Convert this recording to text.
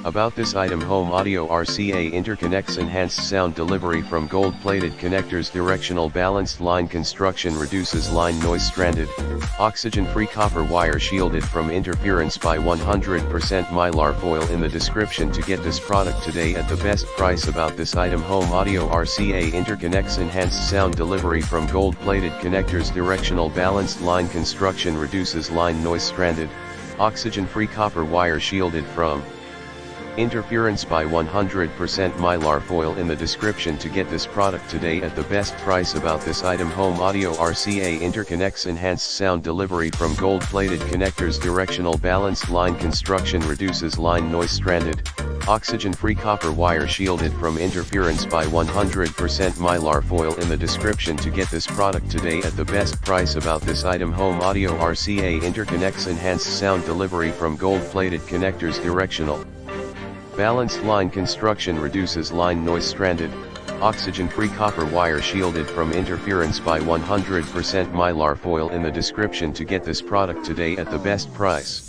About this item: home audio RCA interconnects, enhanced sound delivery from gold-plated connectors, directional balanced line construction, reduces line noise, stranded, oxygen-free copper wire, shielded from interference by 100% mylar foil. In the description to get this product today at the best price. About this item: home audio RCA interconnects, enhanced sound delivery from gold-plated connectors, directional balanced line construction, reduces line noise, stranded, oxygen-free copper wire, shielded from interference by 100% mylar foil. In the description to get this product today at the best price. About this item: home audio RCA interconnects, enhanced sound delivery from gold-plated connectors, directional balanced line construction, reduces line noise, stranded, oxygen-free copper wire, shielded from interference by 100% mylar foil. In the description to get this product today at the best price. About this item: home audio RCA interconnects, enhanced sound delivery from gold-plated connectors, directional balanced line construction, reduces line noise, stranded, oxygen-free copper wire, shielded from interference by 100% mylar foil. In the description to get this product today at the best price.